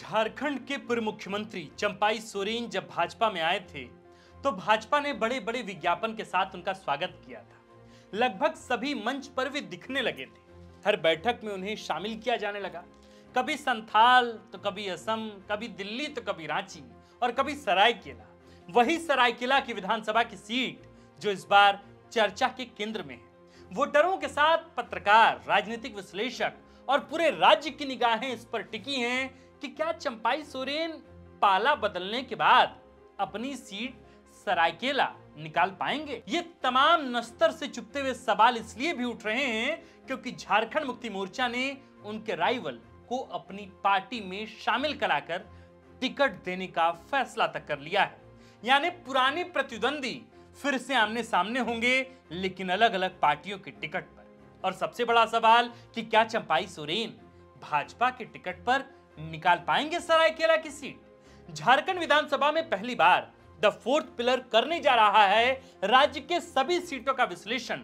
झारखंड के पूर्व मुख्यमंत्री चंपाई सोरेन जब भाजपा में आए थे तो भाजपा ने बड़े बड़े विज्ञापन के साथ उनका स्वागत किया था। लगभग सभी मंच पर वे दिखने लगे थे। हर बैठक में उन्हें शामिल किया जाने लगा। कभी संथाल तो कभी असम, कभी दिल्ली तो कभी रांची और कभी सरायकेला। वही सरायकेला की विधानसभा की सीट जो इस बार चर्चा के केंद्र में है। वोटरों के साथ पत्रकार, राजनीतिक विश्लेषक और पूरे राज्य की निगाहें इस पर टिकी हैं कि क्या चंपाई सोरेन पाला बदलने के बाद अपनी सीट सरायकेला निकाल पाएंगे। ये तमाम नस्तर से चुपते हुए सवाल इसलिए भी उठ रहे हैं क्योंकि झारखंड मुक्ति मोर्चा ने उनके राइवल को अपनी पार्टी में शामिल कराकर टिकट देने का फैसला तक कर लिया है। यानी पुराने प्रतिद्वंदी फिर से आमने सामने होंगे, लेकिन अलग अलग पार्टियों के टिकट पर। और सबसे बड़ा सवाल कि क्या चंपाई सोरेन भाजपा के टिकट पर निकाल पाएंगे सरायकेला की सीट। झारखंड विधानसभा में पहली बार द फोर्थ पिलर करने जा रहा है राज्य के सभी सीटों का विश्लेषण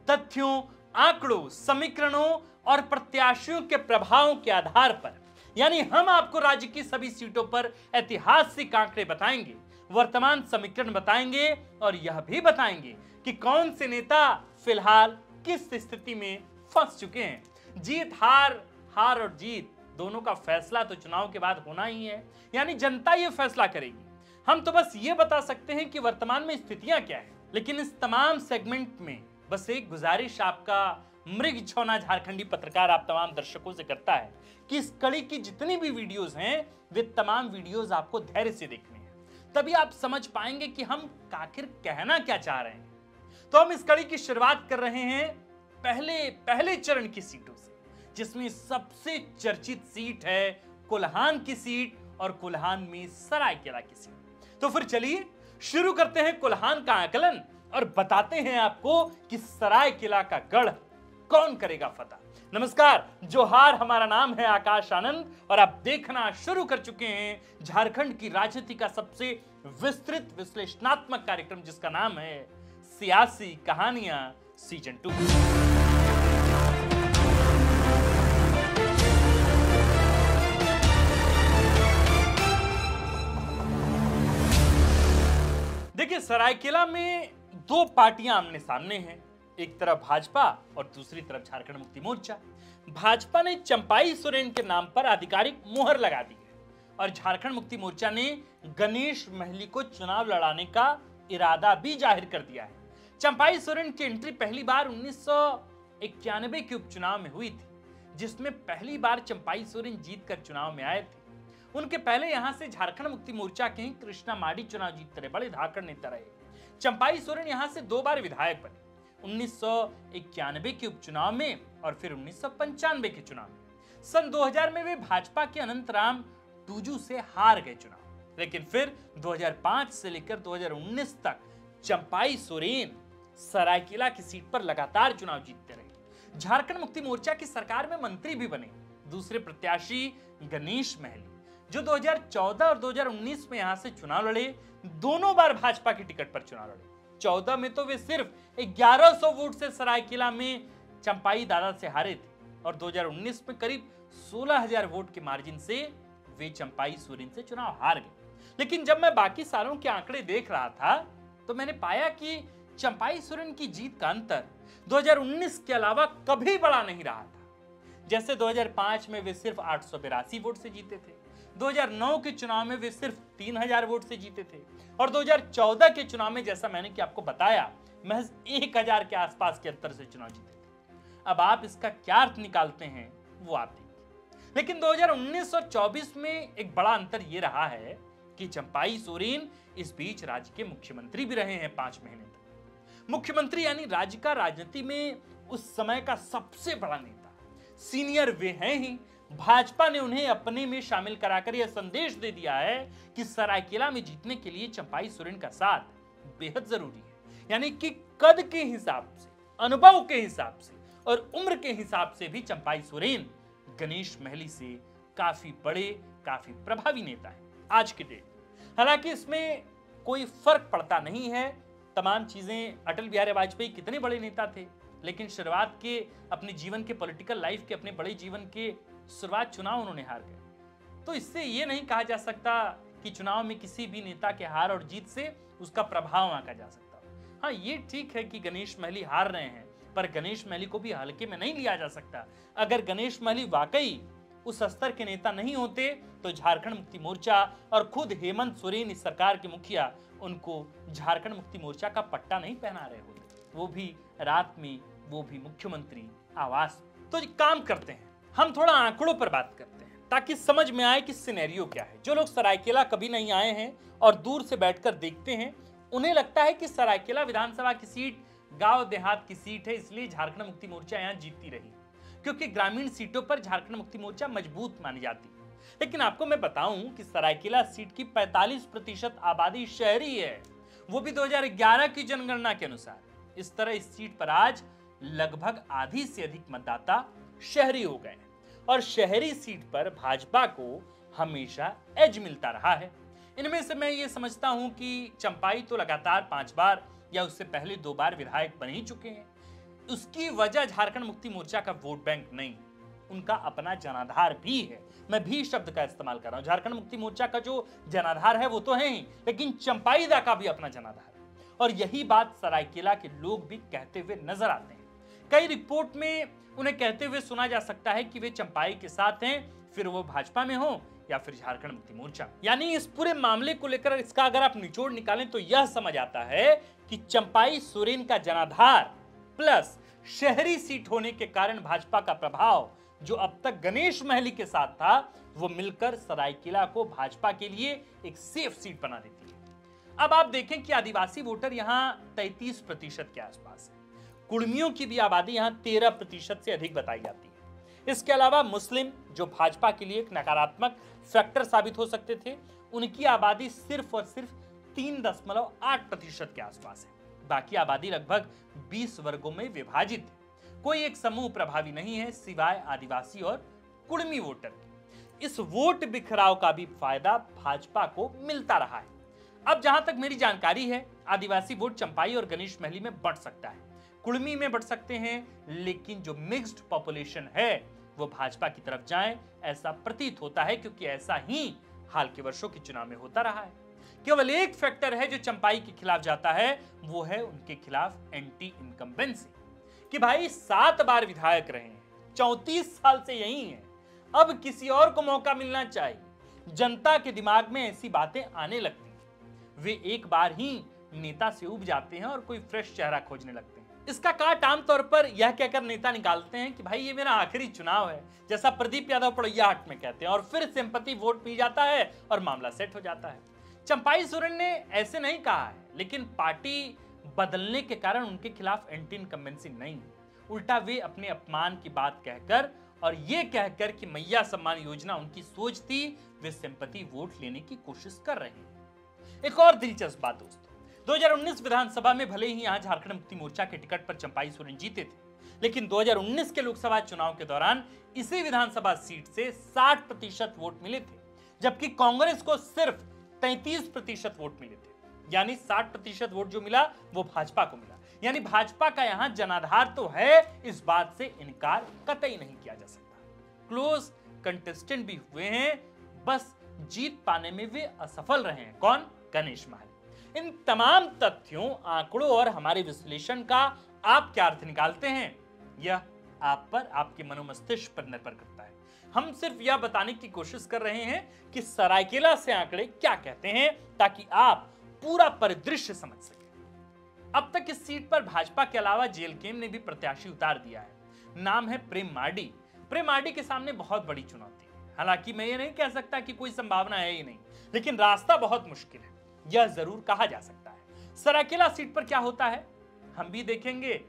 तथ्यों, आंकड़ों, समीकरणों और प्रत्याशियों के प्रभावों के आधार पर। यानी हम आपको राज्य की सभी सीटों पर ऐतिहासिक आंकड़े बताएंगे, वर्तमान समीकरण बताएंगे और यह भी बताएंगे कि कौन से नेता फिलहाल किस स्थिति में फंस चुके हैं। जीत हार, हार और जीत दोनों का फैसला तो चुनाव के बाद होना ही है, यानी जनता ये फैसला करेगी। हम तो बस ये बता सकते हैं कि वर्तमान में स्थितियां क्या है। लेकिन इस तमाम सेगमेंट में बस एक गुजारिश आपका मृग छौना झारखंडी पत्रकार आप तमाम दर्शकों से करता है कि इस कड़ी की जितनी भी वीडियोस हैं वे तमाम वीडियोस आपको धैर्य से देखने हैं, तभी आप समझ पाएंगे कि हम आखिर कहना क्या चाह रहे हैं। तो हम इस कड़ी की शुरुआत कर रहे हैं पहले चरण की सीटों से, जिसमें सबसे चर्चित सीट है कोल्हान की सीट और कोल्हान में सरायकेला की सीट। तो फिर चलिए शुरू करते हैं कोल्हान का आकलन और बताते हैं आपको कि सरायकेला का गढ़ कौन करेगा फतह। नमस्कार, जोहार, हमारा नाम है आकाश आनंद और आप देखना शुरू कर चुके हैं झारखंड की राजनीति का सबसे विस्तृत विश्लेषणात्मक कार्यक्रम, जिसका नाम है सियासी कहानियां सीजन 2। देखिए, सरायकेला में दो पार्टियां आमने सामने हैं। एक तरफ भाजपा और दूसरी तरफ झारखंड मुक्ति मोर्चा। भाजपा ने चंपाई सोरेन के नाम पर आधिकारिक मुहर लगा दी है और झारखंड मुक्ति मोर्चा ने गणेश महली को चुनाव लड़ाने का इरादा भी जाहिर कर दिया है। चंपाई सोरेन की एंट्री पहली बार 1991 के उपचुनाव में हुई थी, जिसमें पहली बार चंपाई सोरेन जीतकर चुनाव में आए थे। उनके पहले यहां से झारखंड मुक्ति मोर्चा के ही कृष्णा माडी चुनाव जीतते रहे, बड़े धाकड़ नेता रहे। चंपाई सोरेन यहां से 2 बार विधायक बने, 1991 के उपचुनाव में और फिर 1995 के चुनाव में। सन 2000 में वे भाजपा के अनंतराम टूजू से हार गए चुनाव, लेकिन फिर 2005 से लेकर 2019 तक चंपाई सोरेन सरायकेला की सीट पर लगातार चुनाव जीतते रहे। झारखंड मुक्ति मोर्चा की सरकार में मंत्री भी बने। दूसरे प्रत्याशी गणेश महली, जो 2014 और 2019 में यहां से चुनाव लड़े, दोनों बार भाजपा की टिकट पर चुनाव लड़े। 14 में तो वे सिर्फ 1100 वोट से सरायकेला में चंपाई दादा से हारे थे और 2019 में करीब 16,000 वोट के मार्जिन से वे चंपाई सोरेन से चुनाव हार गए। लेकिन जब मैं बाकी सालों के आंकड़े देख रहा था तो मैंने पाया कि चंपाई सोरेन की जीत का अंतर 2019 के अलावा कभी बड़ा नहीं रहा था। जैसे 2005 में वे सिर्फ 882 वोट से जीते थे, 2009 के चुनाव में वे सिर्फ 3000 वोट से जीते थे और 2014 के चुनाव में, जैसा मैंने कि आपको बताया, महज 1000 के आसपास के अंतर से चुनाव जीते थे। अब आप इसका क्या अर्थ निकालते हैं वो आप देखिए। लेकिन 2019 और 24 में एक बड़ा अंतर ये रहा है कि चंपाई सोरेन इस बीच राज्य के मुख्यमंत्री भी रहे हैं 5 महीने तक। मुख्यमंत्री यानी राज्य का राजनीति में उस समय का सबसे बड़ा नेता, सीनियर वे हैं ही। भाजपा ने उन्हें अपने में शामिल कराकर यह संदेश दे दिया है कि सरायकेला में जीतने के लिए चंपाई सोरेन का साथ बेहद जरूरी है। यानी कि कद के हिसाब से, अनुभव के हिसाब से और उम्र के हिसाब से भी चंपाई सोरेन गणेश महली से काफी बड़े, काफी प्रभावी नेता है आज के डेट में। हालांकि इसमें कोई फर्क पड़ता नहीं है। तमाम चीजें, अटल बिहारी वाजपेयी कितने बड़े नेता थे, लेकिन शुरुआत के अपने जीवन के पॉलिटिकल लाइफ के अपने बड़े जीवन के शुरुआत चुनाव उन्होंने हार गए। तो इससे ये नहीं कहा जा सकता कि चुनाव में किसी भी नेता के हार और जीत से उसका प्रभाव आंका जा सकता। हाँ, ये ठीक है कि गणेश महली हार रहे हैं, पर गणेश महली को भी हल्के में नहीं लिया जा सकता। अगर गणेश महली वाकई उस स्तर के नेता नहीं होते तो झारखंड मुक्ति मोर्चा और खुद हेमंत सोरेन इस सरकार के मुखिया उनको झारखंड मुक्ति मोर्चा का पट्टा नहीं पहना रहे होते, वो भी रात में, वो भी मुख्यमंत्री आवास। तो काम करते हैं, हम थोड़ा आंकड़ों पर बात करते हैं ताकि समझ में आए कि सिनेरियो क्या है। जो लोग सरायकेला कभी नहीं आए हैं और दूर से बैठकर देखते हैं, उन्हें लगता है कि सरायकेला विधानसभा की सीट गांव देहात की सीट है, इसलिए झारखंड मुक्ति मोर्चा यहां जीतती रही, क्योंकि ग्रामीण सीटों पर झारखंड मुक्ति मोर्चा मजबूत मानी जाती है। लेकिन आपको मैं बताऊं कि सरायकेला सीट की 45% आबादी शहरी है, वो भी 2011 की जनगणना के अनुसार। इस तरह इस सीट पर आज लगभग आधी से अधिक मतदाता शहरी हो गए हैं और शहरी सीट पर भाजपा को हमेशा एज मिलता रहा है। इनमें से मैं ये समझता हूं कि चंपाई तो लगातार 5 बार या उससे पहले 2 बार विधायक बन ही चुके हैं। उसकी वजह झारखंड मुक्ति मोर्चा का वोट बैंक नहीं, उनका अपना जनाधार भी है। मैं भी शब्द का इस्तेमाल कर रहा हूं। झारखंड मुक्ति मोर्चा का जो जनाधार है वो तो है ही, लेकिन चंपाईदा का भी अपना जनाधार है और यही बात सरायकेला के लोग भी कहते हुए नजर आते हैं। कई रिपोर्ट में उन्हें कहते हुए सुना जा सकता है कि वे चंपाई के साथ हैं, फिर वो भाजपा में हो या फिर झारखंड मुक्ति मोर्चा। यानी इस पूरे मामले को लेकर इसका अगर आप निचोड़ निकालें तो यह समझ आता है कि चंपाई सोरेन का जनाधार प्लस शहरी सीट होने के कारण भाजपा का प्रभाव जो अब तक गणेश महली के साथ था, वो मिलकर सरायकेला को भाजपा के लिए एक सेफ सीट बना देती है। अब आप देखें कि आदिवासी वोटर यहां 33% के आसपास है। कुर्मियों की भी आबादी यहां 13% से अधिक बताई जाती है। इसके अलावा मुस्लिम, जो भाजपा के लिए एक नकारात्मक फैक्टर साबित हो सकते थे, उनकी आबादी सिर्फ और सिर्फ 3.8% के आसपास है। बाकी आबादी लगभग 20 वर्गों में विभाजित है। कोई एक समूह प्रभावी नहीं है सिवाय आदिवासी और कुर्मी वोटर के। इस वोट बिखराव का भी फायदा भाजपा को मिलता रहा है। अब जहां तक मेरी जानकारी है, आदिवासी वोट चंपाई और गणेश महली में बढ़ सकता है, कुर्मी में बढ़ सकते हैं, लेकिन जो मिक्स्ड पॉपुलेशन है वो भाजपा की तरफ जाए ऐसा प्रतीत होता है, क्योंकि ऐसा ही हाल के वर्षों के चुनाव में होता रहा है। केवल एक फैक्टर है जो चंपाई के खिलाफ जाता है, वो है उनके खिलाफ एंटी इनकम्बेंसी, कि भाई 7 बार विधायक रहे हैं, 34 साल से यही हैं, अब किसी और को मौका मिलना चाहिए। जनता के दिमाग में ऐसी बातें आने लगती हैं, वे एक बार ही नेता से उब जाते हैं और कोई फ्रेश चेहरा खोजने लगते हैं। इसका काट आमतौर पर यह कहकर नेता निकालते हैं कि भाई ये मेरा आखिरी चुनाव है, जैसा प्रदीप यादव पड़ैया हाट में कहते हैं, और फिर सिंपैथी वोट पी जाता है और मामला सेट हो जाता है। चंपाई सोरेन ने ऐसे नहीं कहा है, लेकिन पार्टी बदलने के कारण उनके खिलाफ एंटी इनकम्बेंसी नहीं, उल्टा वे अपने अपमान की बात कहकर और ये कहकर कि मैया सम्मान योजना उनकी सोच थी, वे सिंपैथी वोट लेने की कोशिश कर रहे हैं। एक और दिलचस्प बात दोस्तों, 2019 विधानसभा में भले ही यहां झारखंड मुक्ति मोर्चा के टिकट पर चंपाई सोरेन जीते थे, लेकिन 2019 के लोकसभा चुनाव के दौरान इसी विधानसभा सीट से 60% वोट मिले थे, जबकि कांग्रेस को सिर्फ 33% वोट मिले थे। यानी 60% वोट जो मिला वो भाजपा को मिला। यानी भाजपा का यहां जनाधार तो है, इस बात से इनकार कतई नहीं किया जा सकता। क्लोज कंटेस्टेंट भी हुए हैं, बस जीत पाने में वे असफल रहे हैं। कौन? गणेश महल। इन तमाम तथ्यों, आंकड़ों और हमारे विश्लेषण का आप क्या अर्थ निकालते हैं, यह आप पर, आपके मनोमस्तिष्क पर निर्भर करता है। हम सिर्फ यह बताने की कोशिश कर रहे हैं कि सरायकेला से आंकड़े क्या कहते हैं, ताकि आप पूरा परिदृश्य समझ सकें। अब तक इस सीट पर भाजपा के अलावा जेएलकेएम ने भी प्रत्याशी उतार दिया है। नाम है प्रेम मार्डी। प्रेम मार्डी के सामने बहुत बड़ी चुनौती है। हालांकि मैं ये नहीं कह सकता कि कोई संभावना है ही नहीं, लेकिन रास्ता बहुत मुश्किल है, यह जरूर कहा जा सकता है। सरायकेला सीट पर क्या होता है हम भी देखेंगे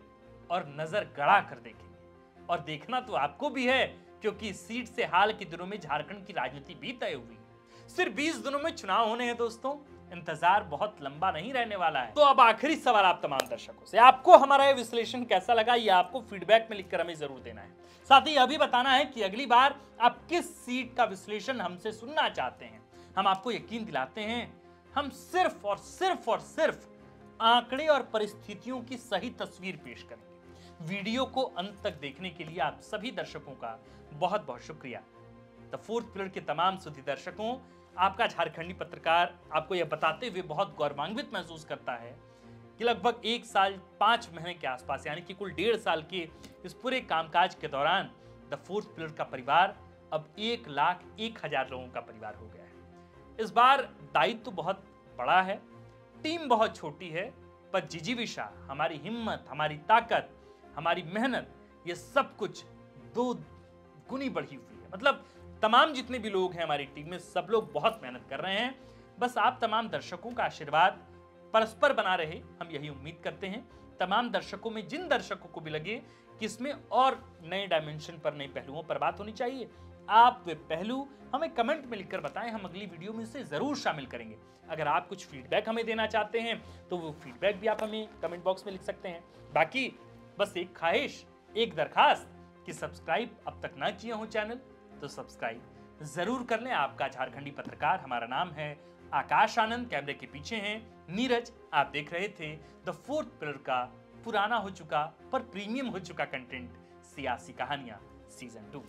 और नजर गड़ा कर देखेंगे, और देखना तो आपको भी है, क्योंकि इस सीट से हाल के दिनों में झारखंड की राजनीति भी तय हुई है। सिर्फ 20 दिनों में चुनाव होने हैं दोस्तों, इंतजार बहुत लंबा नहीं रहने वाला है। तो अब आखिरी सवाल आप तमाम दर्शकों से, आपको हमारा यह विश्लेषण कैसा लगा, यह आपको फीडबैक में लिखकर हमें जरूर देना है। साथ ही यह भी बताना है कि अगली बार आप किस सीट का विश्लेषण हमसे सुनना चाहते हैं। हम आपको यकीन दिलाते हैं, हम सिर्फ और सिर्फ और सिर्फ आंकड़े और परिस्थितियों की सही तस्वीर पेश करेंगे। वीडियो को अंत तक देखने के लिए आप सभी दर्शकों का बहुत बहुत शुक्रिया। द फोर्थ पिलर के तमाम सुधी दर्शकों, आपका झारखंडी पत्रकार आपको यह बताते हुए बहुत गौरवान्वित महसूस करता है कि लगभग 1 साल 5 महीने के आसपास, यानी कि कुल 1.5 साल के इस पूरे कामकाज के दौरान द फोर्थ पिलर का परिवार अब 1,01,000 लोगों का परिवार हो गया है। इस बार दायित्व तो बहुत बड़ा है, टीम बहुत छोटी है, पर जिजीविषा, हमारी हिम्मत, हमारी ताकत, हमारी मेहनत, ये सब कुछ 2 गुनी बढ़ी हुई है। मतलब तमाम जितने भी लोग हैं हमारी टीम में, सब लोग बहुत मेहनत कर रहे हैं। बस आप तमाम दर्शकों का आशीर्वाद परस्पर बना रहे, हम यही उम्मीद करते हैं। तमाम दर्शकों में जिन दर्शकों को भी लगे कि इसमें और नए डायमेंशन पर, नए पहलुओं पर बात होनी चाहिए, आप वे पहलू हमें कमेंट में लिखकर बताएं, हम अगली वीडियो में इसे जरूर शामिल करेंगे। अगर आप कुछ फीडबैक हमें देना चाहते हैं तो वो फीडबैक भी आप हमें कमेंट बॉक्स में लिख सकते हैं। बाकी बस एक ख्वाहिश, एक दरखास्त कि सब्सक्राइब अब तक ना किए हो चैनल तो सब्सक्राइब जरूर कर लें। आपका झारखंडी पत्रकार, हमारा नाम है आकाश आनंद, कैमरे के पीछे हैं नीरज। आप देख रहे थे द फोर्थ पिलर का पुराना हो चुका पर प्रीमियम हो चुका कंटेंट, सियासी कहानियां सीजन 2।